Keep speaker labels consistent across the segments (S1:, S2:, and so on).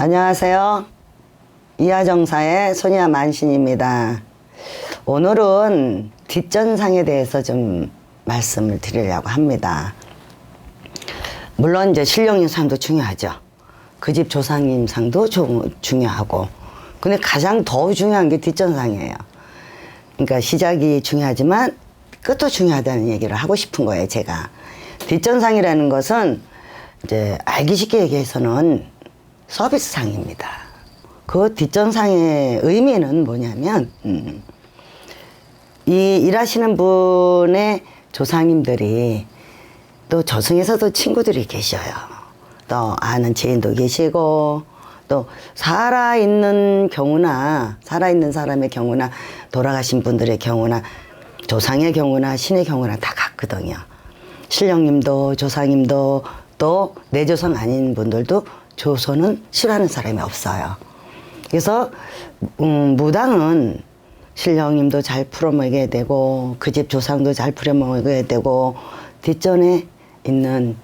S1: 안녕하세요. 이하정사의 소니아 만신입니다. 오늘은 뒷전상에 대해서 좀 말씀을 드리려고 합니다. 물론 이제 신령님상도 중요하죠. 그 집 조상님상도 중요하고, 근데 가장 더 중요한 게 뒷전상이에요. 그러니까 시작이 중요하지만 끝도 중요하다는 얘기를 하고 싶은 거예요, 제가. 뒷전상이라는 것은 이제 알기 쉽게 얘기해서는 서비스상입니다. 그 뒷전상의 의미는 뭐냐면, 이 일하시는 분의 조상님들이 또 저승에서도 친구들이 계셔요. 또 아는 지인도 계시고, 또 살아있는 경우나, 살아있는 사람의 경우나, 돌아가신 분들의 경우나, 조상의 경우나, 신의 경우나 다 같거든요. 신령님도, 조상님도, 또 내 조상 아닌 분들도 조선은 싫어하는 사람이 없어요. 그래서 무당은 신령님도 잘 풀어먹여야 되고, 그 집 조상도 잘 풀어먹여야 되고, 뒷전에 있는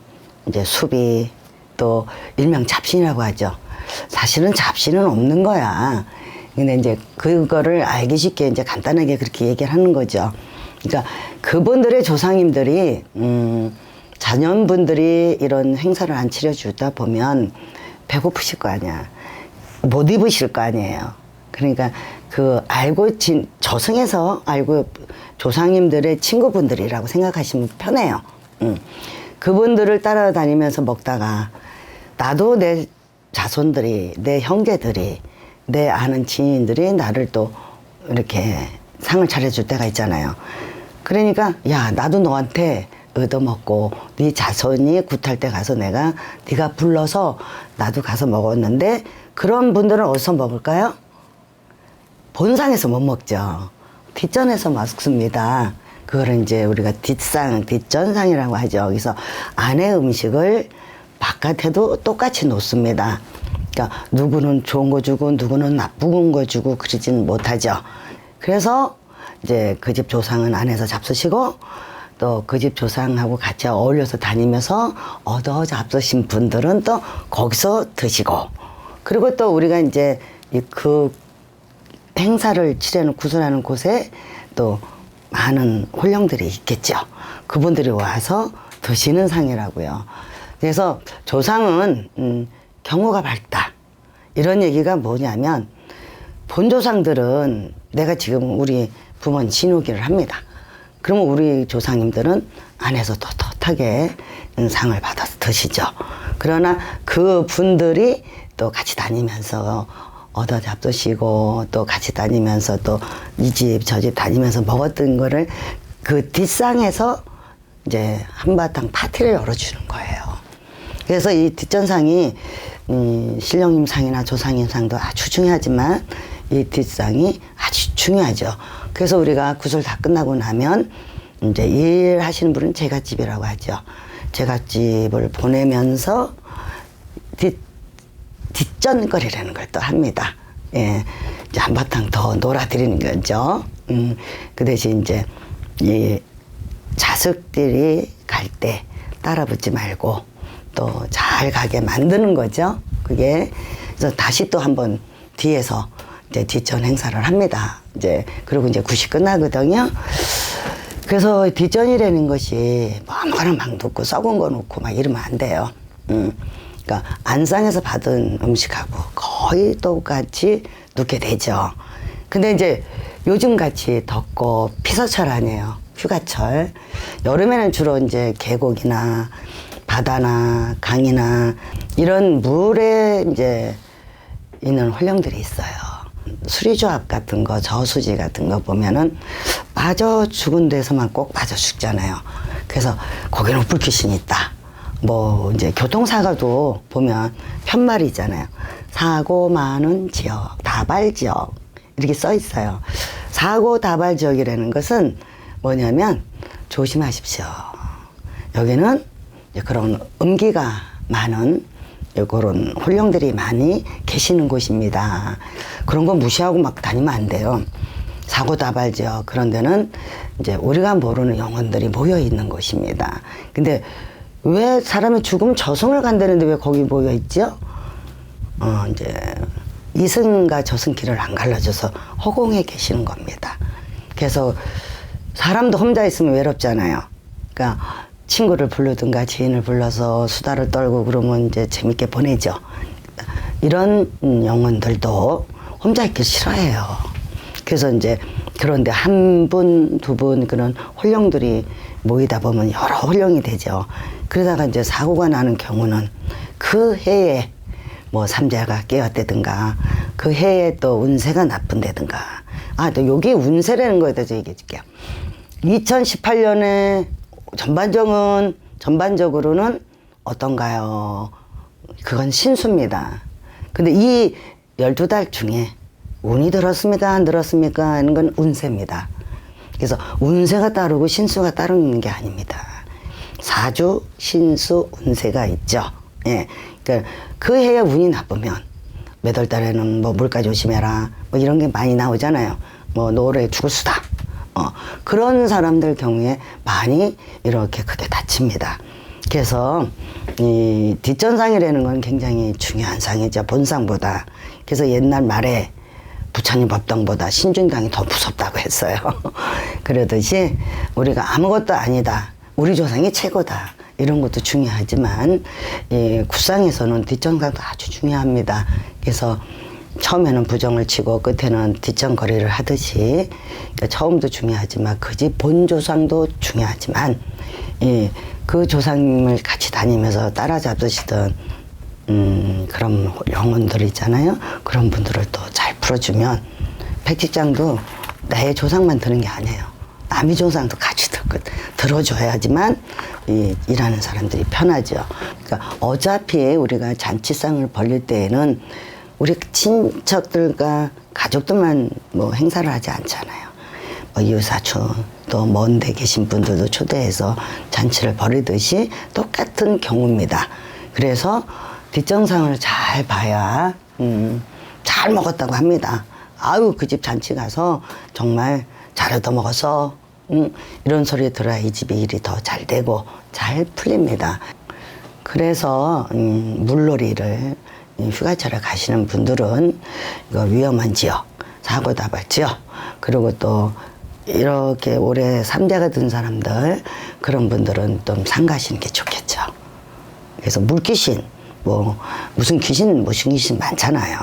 S1: 이제 수비, 또 일명 잡신이라고 하죠. 사실은 잡신은 없는 거야. 근데 이제 그거를 알기 쉽게 이제 간단하게 그렇게 얘기를 하는 거죠. 그러니까 그분들의 조상님들이 자녀분들이 이런 행사를 안 치러주다 보면 배고프실 거 아니야. 못 입으실 거 아니에요. 그러니까 그 저승에서 알고 조상님들의 친구분들이라고 생각하시면 편해요. 그분들을 따라다니면서 먹다가 나도 내 자손들이, 내 형제들이, 내 아는 지인들이 나를 또 이렇게 상을 차려줄 때가 있잖아요. 그러니까 야, 나도 너한테 얻어먹고 네 자손이 굿할 때 가서 네가 불러서 나도 가서 먹었는데, 그런 분들은 어디서 먹을까요? 본상에서 못 먹죠. 뒷전에서 먹습니다. 그거를 이제 우리가 뒷전상이라고 하죠. 그래서 안에 음식을 바깥에도 똑같이 놓습니다. 그러니까 누구는 좋은 거 주고 누구는 나쁜 거 주고 그러진 못하죠. 그래서 이제 그 집 조상은 안에서 잡수시고, 또 그 집 조상하고 같이 어울려서 다니면서 얻어 잡수신 분들은 또 거기서 드시고, 그리고 또 우리가 이제 그 행사를 치르는 구슬하는 곳에 또 많은 홀령들이 있겠죠. 그분들이 와서 드시는 상이라고요. 그래서 조상은 경우가 밝다. 이런 얘기가 뭐냐면, 본조상들은 내가 지금 우리 부모님 진우기를 합니다. 그러면 우리 조상님들은 안에서 떳떳하게 상을 받아서 드시죠. 그러나 그 분들이 또 같이 다니면서 얻어 잡수시고, 또 같이 다니면서 또 이 집 저 집 다니면서 먹었던 거를 그 뒷상에서 이제 한바탕 파티를 열어주는 거예요. 그래서 이 뒷전상이 신령님 상이나 조상님 상도 아주 중요하지만 이 뒷상이 아주 중요하죠. 그래서 우리가 구슬 다 끝나고 나면 이제 일하시는 분은 제갓집이라고 하죠. 제갓집을 보내면서 뒷전거리라는 걸 또 합니다. 예, 이제 한바탕 더 놀아드리는 거죠. 그 대신 이제 이 자식들이 갈 때 따라붙지 말고 또 잘 가게 만드는 거죠. 그게. 그래서 다시 또 한번 뒤에서 이제 뒷전 행사를 합니다. 이제 그리고 이제 굿이 끝나거든요. 그래서 뒷전이라는 것이 아무거나 막 넣고 썩은 거 넣고 막 이러면 안 돼요. 그러니까 안상에서 받은 음식하고 거의 똑같이 넣게 되죠. 근데 이제 요즘 같이 덥고 피서철 아니에요. 휴가철. 여름에는 주로 이제 계곡이나 바다나 강이나 이런 물에 이제 있는 홀령들이 있어요. 수리조합 같은 거, 저수지 같은 거 보면은 빠져 죽은 데서만 꼭 빠져 죽잖아요. 그래서 거기는 불귀신이 있다. 뭐 이제 교통사고도 보면 편말이 있잖아요. 사고 많은 지역, 다발 지역 이렇게 써 있어요. 사고 다발 지역이라는 것은 뭐냐면 조심하십시오. 여기는 그런 음기가 많은 그런 홀령들이 많이 계시는 곳입니다. 그런 거 무시하고 막 다니면 안 돼요. 사고 다발 지역 그런 데는 이제 우리가 모르는 영혼들이 모여 있는 곳입니다. 근데 왜 사람이 죽으면 저승을 간다는데 왜 거기 모여 있죠? 이제 이승과 저승길을 안 갈라줘서 허공에 계시는 겁니다. 그래서 사람도 혼자 있으면 외롭잖아요. 그러니까 친구를 부르든가 지인을 불러서 수다를 떨고 그러면 이제 재밌게 보내죠. 이런 영혼들도 혼자 있기 싫어해요. 그래서 이제 그런데 한 분, 두 분 그런 홀령들이 모이다 보면 여러 홀령이 되죠. 그러다가 이제 사고가 나는 경우는 그 해에 뭐 삼재가 깨었다든가 그 해에 또 운세가 나쁜다든가. 또 여기 운세라는 거에 대해서 얘기해 줄게요. 2018년에 전반적으로는 어떤가요? 그건 신수입니다. 근데 이 12달 중에 운이 들었습니까? 안 들었습니까? 하는 건 운세입니다. 그래서 운세가 따르고 신수가 따르는 게 아닙니다. 사주, 신수, 운세가 있죠. 예. 그러니까 그 해에 운이 나쁘면 몇 월 달에는 뭐 물가 조심해라. 뭐 이런 게 많이 나오잖아요. 뭐 노래 죽을 수다. 그런 사람들 경우에 많이 이렇게 크게 다칩니다. 그래서 이 뒷전상이라는 건 굉장히 중요한 상이죠. 본상보다. 그래서 옛날 말에 부처님 법당보다 신중강이 더 무섭다고 했어요. 그러듯이 우리가 아무것도 아니다. 우리 조상이 최고다. 이런 것도 중요하지만 이 구상에서는 뒷전상도 아주 중요합니다. 그래서 처음에는 부정을 치고 끝에는 뒷전거리를 하듯이 그러니까 처음도 중요하지만 그 집 본조상도 중요하지만 그 조상님을 같이 다니면서 따라잡으시던 그런 영혼들 있잖아요. 그런 분들을 또 잘 풀어주면 백직장도 내 조상만 드는 게 아니에요. 남의 조상도 같이 들어줘야지만 일하는 사람들이 편하죠. 그러니까 어차피 우리가 잔치상을 벌릴 때에는 우리 친척들과 가족들만 뭐 행사를 하지 않잖아요. 뭐 이웃사촌 또 먼 데 계신 분들도 초대해서 잔치를 벌이듯이 똑같은 경우입니다. 그래서 뒷정상을 잘 봐야 잘 먹었다고 합니다. 아유 그 집 잔치 가서 정말 잘 얻어먹어서 이런 소리 들어야 이 집의 일이 더 잘 되고 잘 풀립니다. 그래서 물놀이를 휴가철에 가시는 분들은 이거 위험한 지역, 사고 다발 지역, 그리고 또 이렇게 올해 삼재가 든 사람들 그런 분들은 좀 삼가시는 게 좋겠죠. 그래서 물귀신, 뭐 무슨 귀신 많잖아요.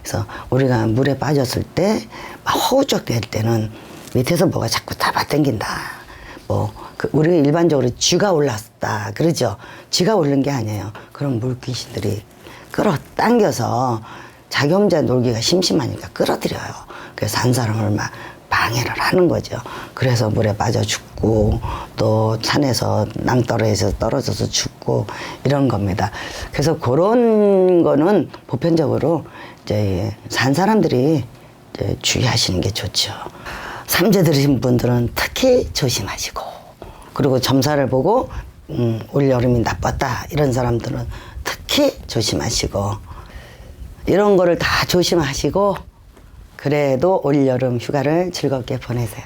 S1: 그래서 우리가 물에 빠졌을 때 막 허우적 될 때는 밑에서 뭐가 자꾸 잡아당긴다. 뭐 우리가 일반적으로 쥐가 올랐다 그러죠. 쥐가 오른 게 아니에요. 그런 물귀신들이 끌어당겨서 자기 혼자 놀기가 심심하니까 끌어들여요. 그래서 한 사람을 막 방해를 하는 거죠. 그래서 물에 빠져 죽고 또 산에서 낭떠러지에서 떨어져서 죽고 이런 겁니다. 그래서 그런 거는 보편적으로 이제 산 사람들이 이제 주의하시는 게 좋죠. 삼재 들으신 분들은 특히 조심하시고, 그리고 점사를 보고 올 여름이 나빴다 이런 사람들은 특히 조심하시고, 이런 거를 다 조심하시고 그래도 올 여름 휴가를 즐겁게 보내세요.